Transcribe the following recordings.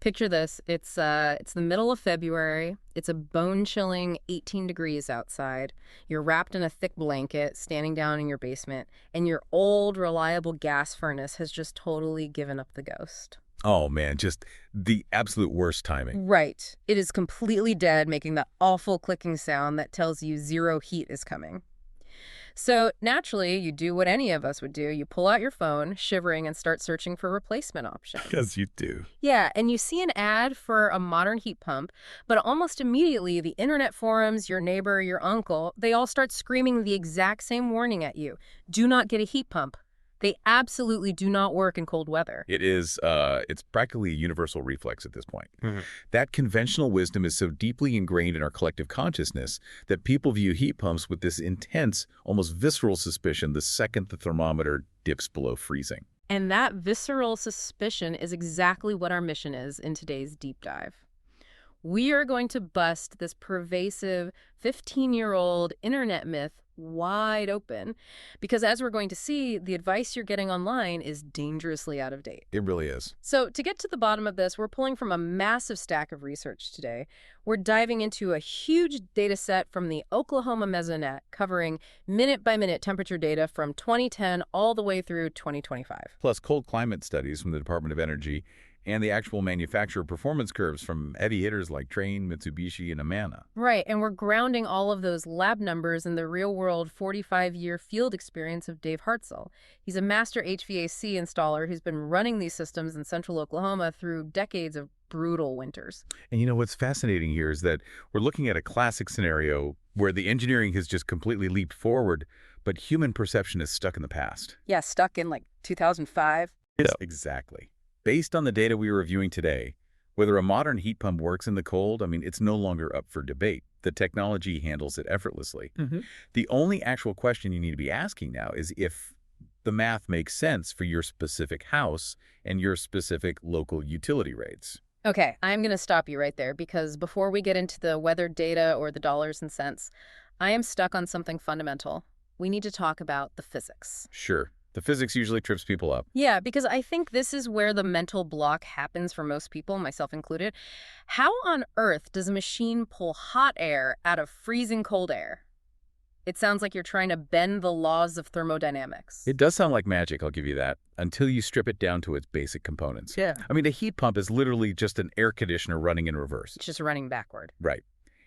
Picture this. It's the middle of February. It's a bone-chilling 18 degrees outside. You're wrapped in a thick blanket, standing down in your basement, and your old, reliable gas furnace has just totally given up the ghost. Oh, man, just the absolute worst timing. Right. It is completely dead, making that awful clicking sound that tells you zero heat is coming. So naturally, you do what any of us would do. You pull out your phone, shivering, and start searching for replacement options. Yes, you do. Yeah, and you see an ad for a modern heat pump, but almost immediately the internet forums, your neighbor, your uncle, they all start screaming the exact same warning at you. Do not get a heat pump. They absolutely do not work in cold weather. It's practically a universal reflex at this point. That conventional wisdom is so deeply ingrained in our collective consciousness that people view heat pumps with this intense, almost visceral suspicion the second the thermometer dips below freezing. And that visceral suspicion is exactly what our mission is in today's deep dive. We are going to bust this pervasive 15-year-old internet myth wide open because, as we're going to see, the advice you're getting online is dangerously out of date. It really is. So to get to the bottom of this, we're pulling from a massive stack of research today. We're diving into a huge data set from the Oklahoma Mesonet covering minute-by-minute temperature data from 2010 all the way through 2025. Plus cold climate studies from the Department of Energy and the actual manufacturer performance curves from heavy hitters like Trane, Mitsubishi, and Amana. Right, and we're grounding all of those lab numbers in the real-world 45-year field experience of Dave Hartzell. He's a master HVAC installer who's been running these systems in central Oklahoma through decades of brutal winters. And you know what's fascinating here is that we're looking at a classic scenario where the engineering has just completely leaped forward, but human perception is stuck in the past. Yeah, stuck in like 2005. Yes, exactly. Based on the data we are reviewing today, whether a modern heat pump works in the cold, it's no longer up for debate. The technology handles it effortlessly. The only actual question you need to be asking now is if the math makes sense for your specific house and your specific local utility rates. Okay, I'm going to stop you right there because before we get into the weather data or the dollars and cents, I am stuck on something fundamental. We need to talk about the physics. Sure. The physics usually trips people up. Yeah, because I think this is where the mental block happens for most people, myself included. How on earth does a machine pull hot air out of freezing cold air? It sounds like you're trying to bend the laws of thermodynamics. It does sound like magic, I'll give you that, until you strip it down to its basic components. Yeah. A heat pump is literally just an air conditioner running in reverse. It's just running backward. Right.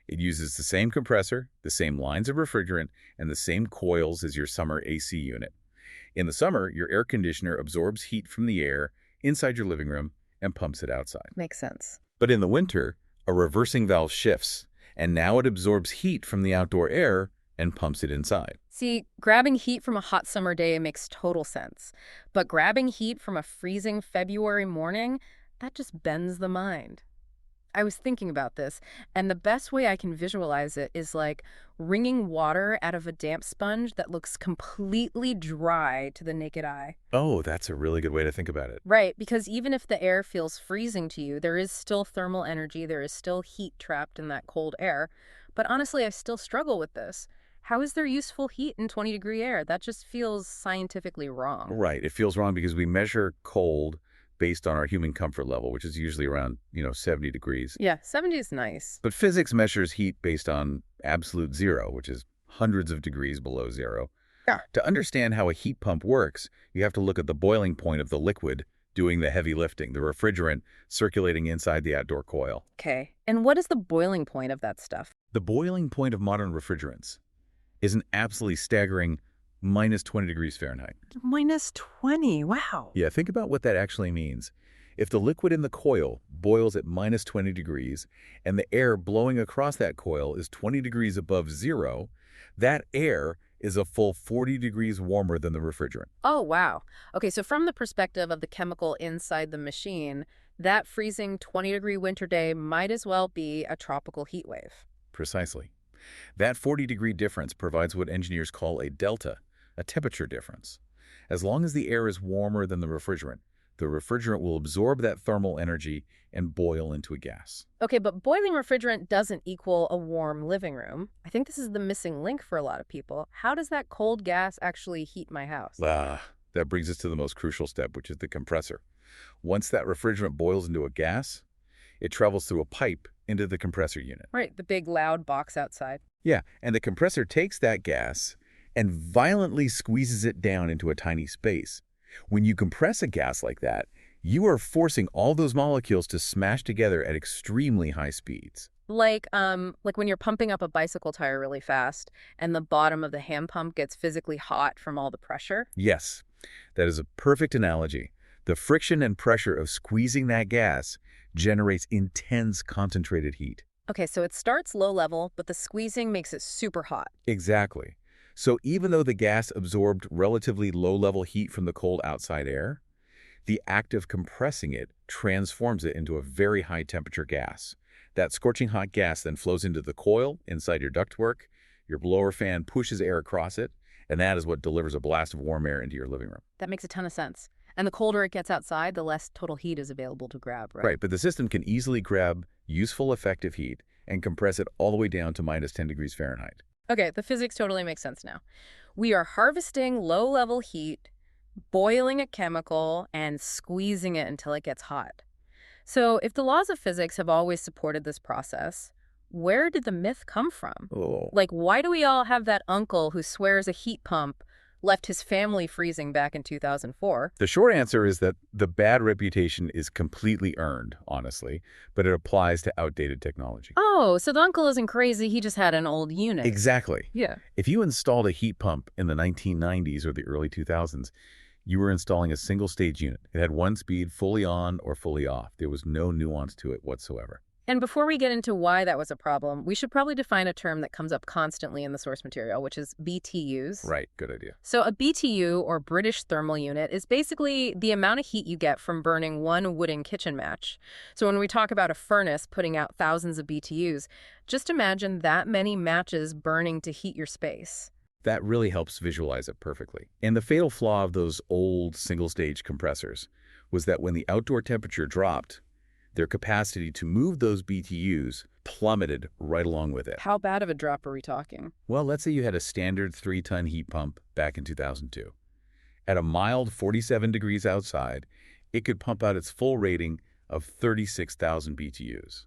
It uses the same compressor, the same lines of refrigerant, and the same coils as your summer AC unit. In the summer, your air conditioner absorbs heat from the air inside your living room and pumps it outside. Makes sense. But in the winter, a reversing valve shifts, and now it absorbs heat from the outdoor air and pumps it inside. See, grabbing heat from a hot summer day makes total sense. But grabbing heat from a freezing February morning, that just bends the mind. I was thinking about this, and the best way I can visualize it is like wringing water out of a damp sponge that looks completely dry to the naked eye. Oh, that's a really good way to think about it. Right, because even if the air feels freezing to you, there is still thermal energy, there is still heat trapped in that cold air. But honestly, I still struggle with this. How is there useful heat in 20-degree air? That just feels scientifically wrong. Right. It feels wrong because we measure cold based on our human comfort level, which is usually around, 70 degrees. Yeah, 70 is nice. But physics measures heat based on absolute zero, which is hundreds of degrees below zero. Yeah. To understand how a heat pump works, you have to look at the boiling point of the liquid doing the heavy lifting, the refrigerant circulating inside the outdoor coil. Okay, and what is the boiling point of that stuff? The boiling point of modern refrigerants is an absolutely staggering minus 20 degrees Fahrenheit. Minus 20, wow. Yeah, think about what that actually means. If the liquid in the coil boils at minus 20 degrees and the air blowing across that coil is 20 degrees above zero, that air is a full 40 degrees warmer than the refrigerant. Oh, wow. Okay, so from the perspective of the chemical inside the machine, that freezing 20-degree winter day might as well be a tropical heat wave. Precisely. That 40-degree difference provides what engineers call a delta, a temperature difference. As long as the air is warmer than the refrigerant will absorb that thermal energy and boil into a gas. Okay, but boiling refrigerant doesn't equal a warm living room. I think this is the missing link for a lot of people. How does that cold gas actually heat my house? That brings us to the most crucial step, which is the compressor. Once that refrigerant boils into a gas, It travels through a pipe into the compressor unit. Right, the big loud box outside. Yeah, and the compressor takes that gas and violently squeezes it down into a tiny space. When you compress a gas like that, you are forcing all those molecules to smash together at extremely high speeds. Like when you're pumping up a bicycle tire really fast and the bottom of the hand pump gets physically hot from all the pressure. Yes, that is a perfect analogy. The friction and pressure of squeezing that gas generates intense concentrated heat. Okay, so it starts low level, but the squeezing makes it super hot. Exactly. So even though the gas absorbed relatively low-level heat from the cold outside air, the act of compressing it transforms it into a very high-temperature gas. That scorching hot gas then flows into the coil inside your ductwork. Your blower fan pushes air across it, and that is what delivers a blast of warm air into your living room. That makes a ton of sense. And the colder it gets outside, the less total heat is available to grab, right? Right, but the system can easily grab useful effective heat and compress it all the way down to minus 10 degrees Fahrenheit. Okay, the physics totally makes sense now. We are harvesting low-level heat, boiling a chemical, and squeezing it until it gets hot. So if the laws of physics have always supported this process, where did the myth come from? Oh. Like, why do we all have that uncle who swears a heat pump left his family freezing back in 2004? The short answer is that the bad reputation is completely earned, honestly, but it applies to outdated technology. Oh, so the uncle isn't crazy, he just had an old unit. Exactly. Yeah. If you installed a heat pump in the 1990s or the early 2000s, you were installing a single-stage unit. It had one speed, fully on or fully off. There was no nuance to it whatsoever. And before we get into why that was a problem, we should probably define a term that comes up constantly in the source material, which is BTUs. Right, good idea. So a BTU, or British thermal unit, is basically the amount of heat you get from burning one wooden kitchen match. So when we talk about a furnace putting out thousands of BTUs, just imagine that many matches burning to heat your space. That really helps visualize it perfectly. And the fatal flaw of those old single-stage compressors was that when the outdoor temperature dropped, their capacity to move those BTUs plummeted right along with it. How bad of a drop are we talking? Well, let's say you had a standard 3-ton heat pump back in 2002. At a mild 47 degrees outside, it could pump out its full rating of 36,000 BTUs.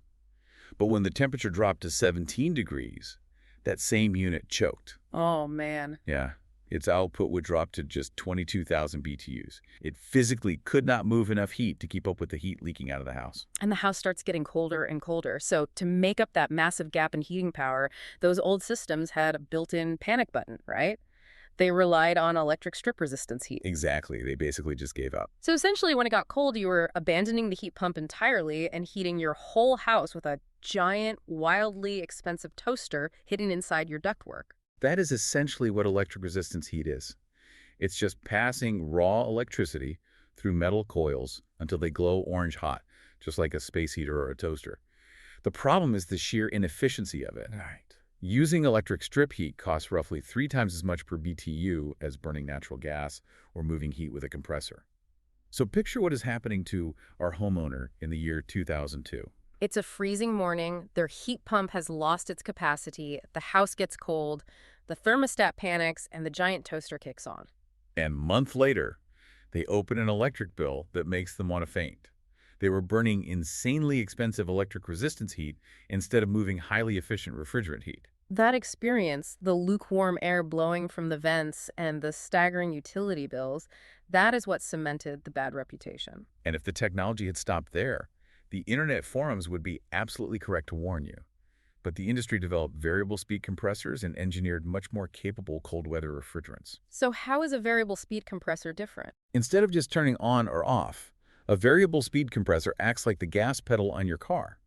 But when the temperature dropped to 17 degrees, that same unit choked. Oh, man. Yeah. Its output would drop to just 22,000 BTUs. It physically could not move enough heat to keep up with the heat leaking out of the house. And the house starts getting colder and colder. So to make up that massive gap in heating power, those old systems had a built-in panic button, right? They relied on electric strip resistance heat. Exactly. They basically just gave up. So essentially, when it got cold, you were abandoning the heat pump entirely and heating your whole house with a giant, wildly expensive toaster hidden inside your ductwork. That is essentially what electric resistance heat is. It's just passing raw electricity through metal coils until they glow orange hot, just like a space heater or a toaster. The problem is the sheer inefficiency of it. Right. Using electric strip heat costs roughly 3 times as much per BTU as burning natural gas or moving heat with a compressor. So picture what is happening to our homeowner in the year 2002. It's a freezing morning, their heat pump has lost its capacity, the house gets cold, the thermostat panics, and the giant toaster kicks on. And a month later, they open an electric bill that makes them want to faint. They were burning insanely expensive electric resistance heat instead of moving highly efficient refrigerant heat. That experience, the lukewarm air blowing from the vents and the staggering utility bills, that is what cemented the bad reputation. And if the technology had stopped there, the internet forums would be absolutely correct to warn you. But the industry developed variable speed compressors and engineered much more capable cold weather refrigerants. So how is a variable speed compressor different? Instead of just turning on or off, a variable speed compressor acts like the gas pedal on your car.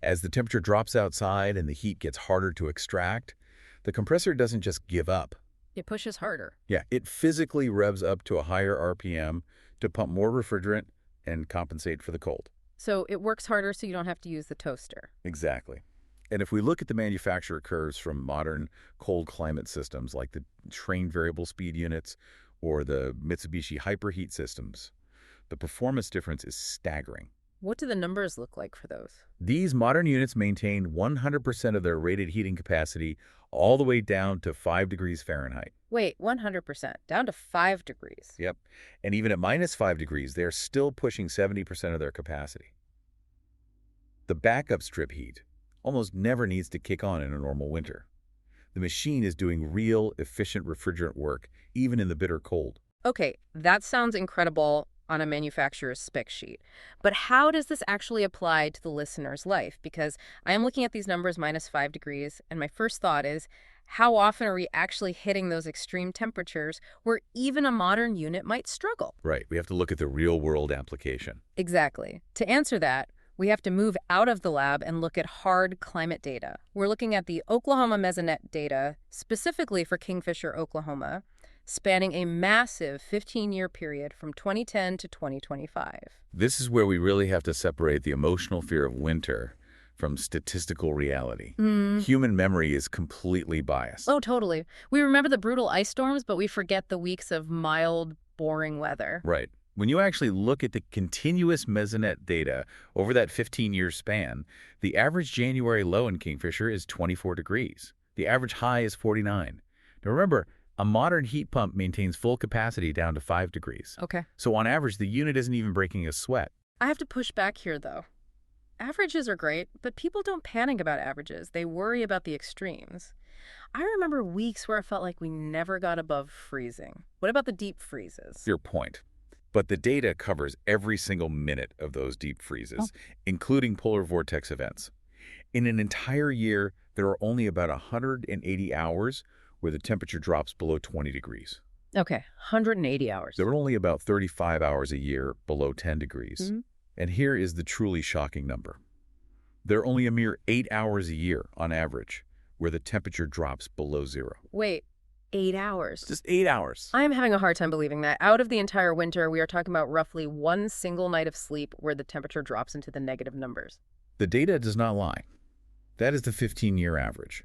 As the temperature drops outside and the heat gets harder to extract, the compressor doesn't just give up. It pushes harder. Yeah, it physically revs up to a higher RPM to pump more refrigerant and compensate for the cold. So it works harder so you don't have to use the toaster. Exactly. And if we look at the manufacturer curves from modern cold climate systems like the Trane variable speed units or the Mitsubishi hyperheat systems, the performance difference is staggering. What do the numbers look like for those? These modern units maintain 100% of their rated heating capacity all the way down to 5 degrees Fahrenheit. Wait, 100%, down to 5 degrees. Yep. And even at minus 5 degrees, they're still pushing 70% of their capacity. The backup strip heat almost never needs to kick on in a normal winter. The machine is doing real, efficient refrigerant work, even in the bitter cold. Okay, that sounds incredible on a manufacturer's spec sheet. But how does this actually apply to the listener's life? Because I am looking at these numbers -5 degrees, and my first thought is, how often are we actually hitting those extreme temperatures where even a modern unit might struggle? Right, we have to look at the real-world application. Exactly. To answer that, we have to move out of the lab and look at hard climate data. We're looking at the Oklahoma Mesonet data, specifically for Kingfisher, Oklahoma, spanning a massive 15-year period from 2010 to 2025. This is where we really have to separate the emotional fear of winter from statistical reality. Human memory is completely biased. Oh, totally. We remember the brutal ice storms, but we forget the weeks of mild, boring weather. Right. When you actually look at the continuous Mesonet data over that 15-year span, the average January low in Kingfisher is 24 degrees. The average high is 49. Now remember, a modern heat pump maintains full capacity down to 5 degrees. Okay. So on average, the unit isn't even breaking a sweat. I have to push back here, though. Averages are great, but people don't panic about averages. They worry about the extremes. I remember weeks where it felt like we never got above freezing. What about the deep freezes? Your point. But the data covers every single minute of those deep freezes, including polar vortex events. In an entire year, there are only about 180 hours where the temperature drops below 20 degrees. Okay, 180 hours. There are only about 35 hours a year below 10 degrees. And here is the truly shocking number. There are only a mere 8 hours a year, on average, where the temperature drops below zero. Wait, 8 hours? Just 8 hours. I'm having a hard time believing that. Out of the entire winter, we are talking about roughly one single night of sleep where the temperature drops into the negative numbers. The data does not lie. That is the 15-year average.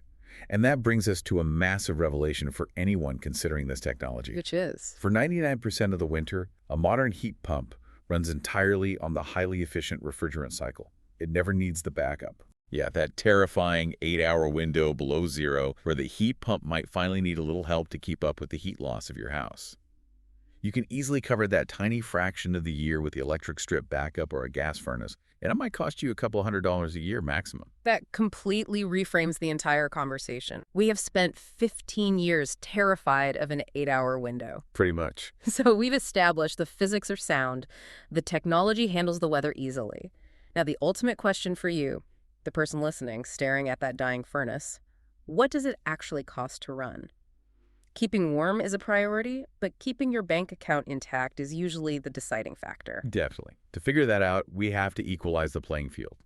And that brings us to a massive revelation for anyone considering this technology. Which is? For 99% of the winter, a modern heat pump runs entirely on the highly efficient refrigerant cycle. It never needs the backup. Yeah, that terrifying 8-hour window below zero where the heat pump might finally need a little help to keep up with the heat loss of your house. You can easily cover that tiny fraction of the year with the electric strip backup or a gas furnace, and it might cost you a couple $100 a year maximum. That completely reframes the entire conversation. We have spent 15 years terrified of an 8-hour window. Pretty much. So we've established the physics are sound, the technology handles the weather easily. Now the ultimate question for you, the person listening, staring at that dying furnace, what does it actually cost to run? Keeping warm is a priority, but keeping your bank account intact is usually the deciding factor. Definitely. To figure that out, we have to equalize the playing field.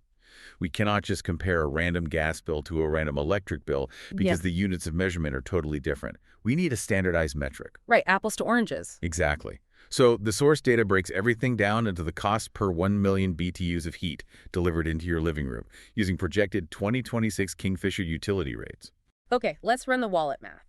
We cannot just compare a random gas bill to a random electric bill because the units of measurement are totally different. We need a standardized metric. Right, apples to oranges. Exactly. So the source data breaks everything down into the cost per 1 million BTUs of heat delivered into your living room using projected 2026 Kingfisher utility rates. Okay, let's run the wallet math.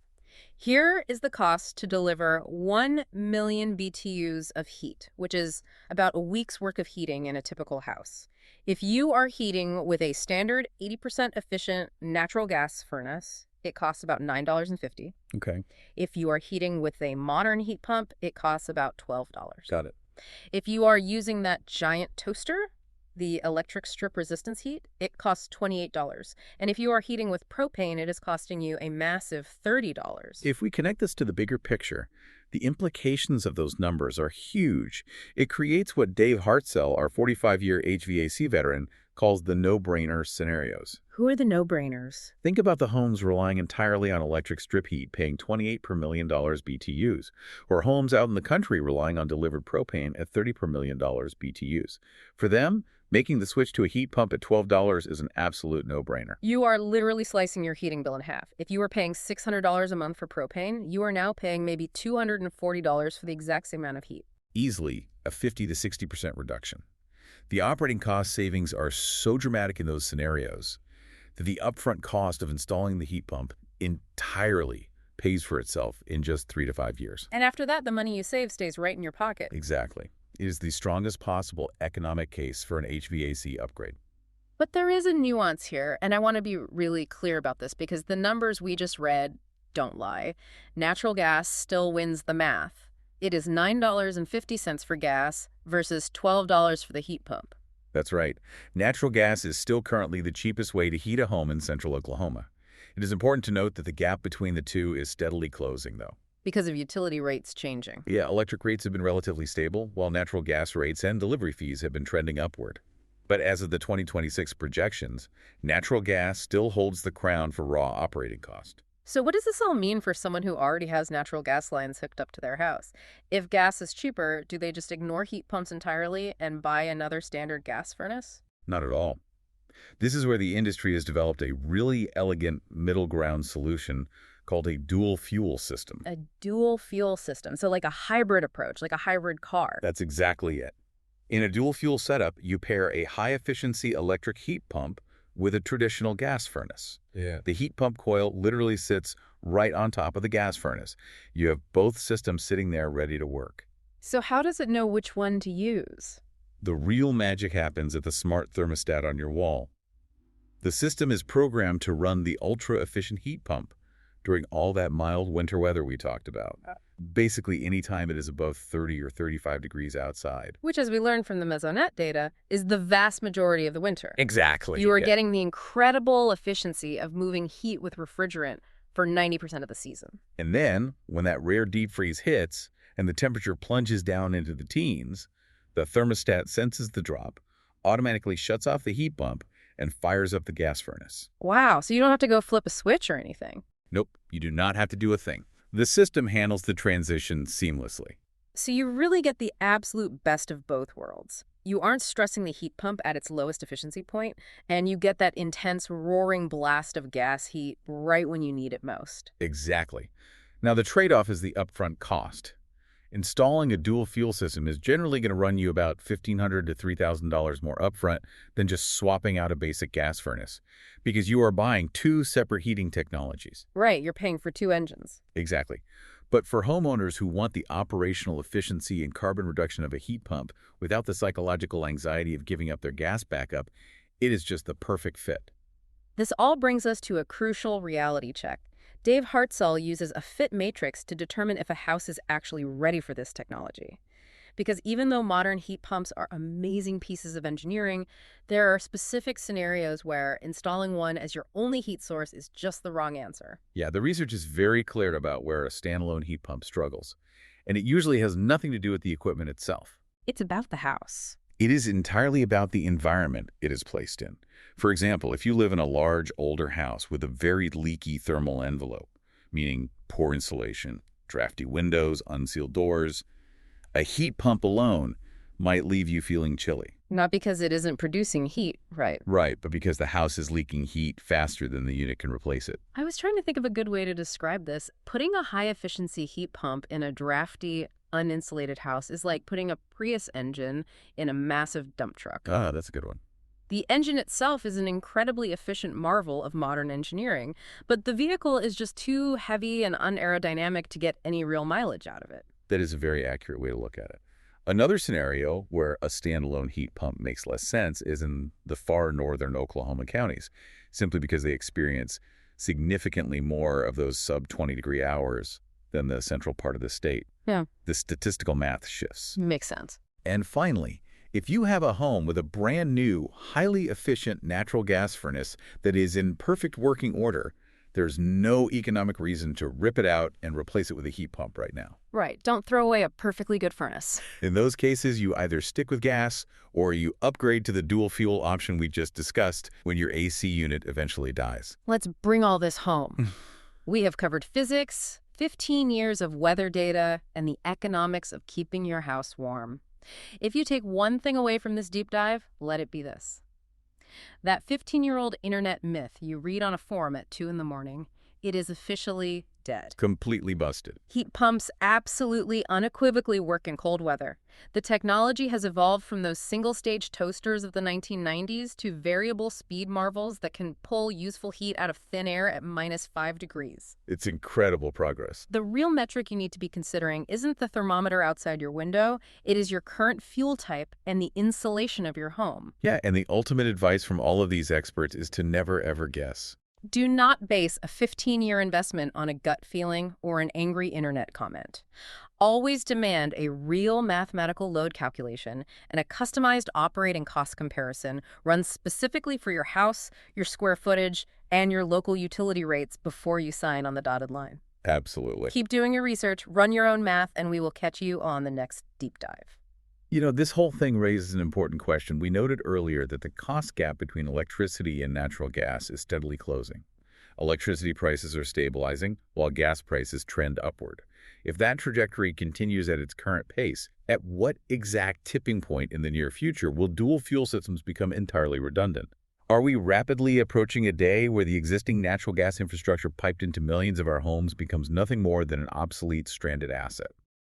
Here is the cost to deliver 1 million BTUs of heat, which is about a week's worth of heating in a typical house. If you are heating with a standard 80% efficient natural gas furnace, it costs about $9.50. Okay. If you are heating with a modern heat pump, it costs about $12. Got it. If you are using that giant toaster, the electric strip resistance heat, it costs $28. And if you are heating with propane, it is costing you a massive $30. If we connect this to the bigger picture, the implications of those numbers are huge. It creates what Dave Hartzell, our 45-year HVAC veteran, calls the no-brainer scenarios. Who are the no-brainers? Think about the homes relying entirely on electric strip heat, paying $28 per million BTUs, or homes out in the country relying on delivered propane at $30 per million BTUs. For them, making the switch to a heat pump at $12 is an absolute no-brainer. You are literally slicing your heating bill in half. If you were paying $600 a month for propane, you are now paying maybe $240 for the exact same amount of heat. Easily a 50 to 60% reduction. The operating cost savings are so dramatic in those scenarios that the upfront cost of installing the heat pump entirely pays for itself in just 3 to 5 years. And after that, the money you save stays right in your pocket. Exactly. It is the strongest possible economic case for an HVAC upgrade. But there is a nuance here, and I want to be really clear about this because the numbers we just read don't lie. Natural gas still wins the math. It is $9.50 for gas versus $12 for the heat pump. That's right. Natural gas is still currently the cheapest way to heat a home in central Oklahoma. It is important to note that the gap between the two is steadily closing, though. Because of utility rates changing. Yeah, electric rates have been relatively stable, while natural gas rates and delivery fees have been trending upward. But as of the 2026 projections, natural gas still holds the crown for raw operating cost. So what does this all mean for someone who already has natural gas lines hooked up to their house? If gas is cheaper, do they just ignore heat pumps entirely and buy another standard gas furnace? Not at all. This is where the industry has developed a really elegant middle ground solution called a dual fuel system. A dual fuel system, so like a hybrid approach, like a hybrid car. That's exactly it. In a dual fuel setup, you pair a high-efficiency electric heat pump with a traditional gas furnace. Yeah. The heat pump coil literally sits right on top of the gas furnace. You have both systems sitting there ready to work. So how does it know which one to use? The real magic happens at the smart thermostat on your wall. The system is programmed to run the ultra-efficient heat pump during all that mild winter weather we talked about. Basically, anytime it is above 30 or 35 degrees outside. Which, as we learned from the Mesonet data, is the vast majority of the winter. Exactly. You are getting the incredible efficiency of moving heat with refrigerant for 90% of the season. And then, when that rare deep freeze hits and the temperature plunges down into the teens, the thermostat senses the drop, automatically shuts off the heat pump, and fires up the gas furnace. Wow, so you don't have to go flip a switch or anything. Nope, you do not have to do a thing. The system handles the transition seamlessly. So you really get the absolute best of both worlds. You aren't stressing the heat pump at its lowest efficiency point, and you get that intense roaring blast of gas heat right when you need it most. Exactly. Now, the trade-off is the upfront cost. Installing a dual fuel system is generally going to run you about $1,500 to $3,000 more upfront than just swapping out a basic gas furnace, because you are buying two separate heating technologies. Right, you're paying for two engines. Exactly. But for homeowners who want the operational efficiency and carbon reduction of a heat pump without the psychological anxiety of giving up their gas backup, it is just the perfect fit. This all brings us to a crucial reality check. Dave Hartzell uses a fit matrix to determine if a house is actually ready for this technology. Because even though modern heat pumps are amazing pieces of engineering, there are specific scenarios where installing one as your only heat source is just the wrong answer. Yeah, the research is very clear about where a standalone heat pump struggles, and it usually has nothing to do with the equipment itself. It's about the house. It is entirely about the environment it is placed in. For example, if you live in a large, older house with a very leaky thermal envelope, meaning poor insulation, drafty windows, unsealed doors, a heat pump alone might leave you feeling chilly. Not because it isn't producing heat, right? Right, but because the house is leaking heat faster than the unit can replace it. I was trying to think of a good way to describe this. Putting a high-efficiency heat pump in a drafty, uninsulated house is like putting a Prius engine in a massive dump truck. Ah, that's a good one. The engine itself is an incredibly efficient marvel of modern engineering, but the vehicle is just too heavy and unaerodynamic to get any real mileage out of it. That is a very accurate way to look at it. Another scenario where a standalone heat pump makes less sense is in the far northern Oklahoma counties, simply because they experience significantly more of those sub-20-degree hours than the central part of the state. Yeah. The statistical math shifts. Makes sense. And finally, if you have a home with a brand new, highly efficient natural gas furnace that is in perfect working order, there's no economic reason to rip it out and replace it with a heat pump right now. Right. Don't throw away a perfectly good furnace. In those cases, you either stick with gas or you upgrade to the dual fuel option we just discussed when your AC unit eventually dies. Let's bring all this home. We have covered physics, 15 years of weather data, and the economics of keeping your house warm. If you take one thing away from this deep dive, let it be this. That 15-year-old internet myth you read on a forum at 2 in the morning, it is officially dead. Completely busted. Heat pumps absolutely unequivocally work in cold weather. The technology has evolved from those single-stage toasters of the 1990s to variable speed marvels that can pull useful heat out of thin air at -5 degrees. It's incredible progress. The real metric you need to be considering isn't the thermometer outside your window. It is your current fuel type and the insulation of your home. Yeah, and the ultimate advice from all of these experts is to never, ever guess. Do not base a 15-year investment on a gut feeling or an angry internet comment. Always demand a real mathematical load calculation and a customized operating cost comparison run specifically for your house, your square footage, and your local utility rates before you sign on the dotted line. Absolutely. Keep doing your research, run your own math, and we will catch you on the next deep dive. This whole thing raises an important question. We noted earlier that the cost gap between electricity and natural gas is steadily closing. Electricity prices are stabilizing, while gas prices trend upward. If that trajectory continues at its current pace, at what exact tipping point in the near future will dual fuel systems become entirely redundant? Are we rapidly approaching a day where the existing natural gas infrastructure piped into millions of our homes becomes nothing more than an obsolete, stranded asset?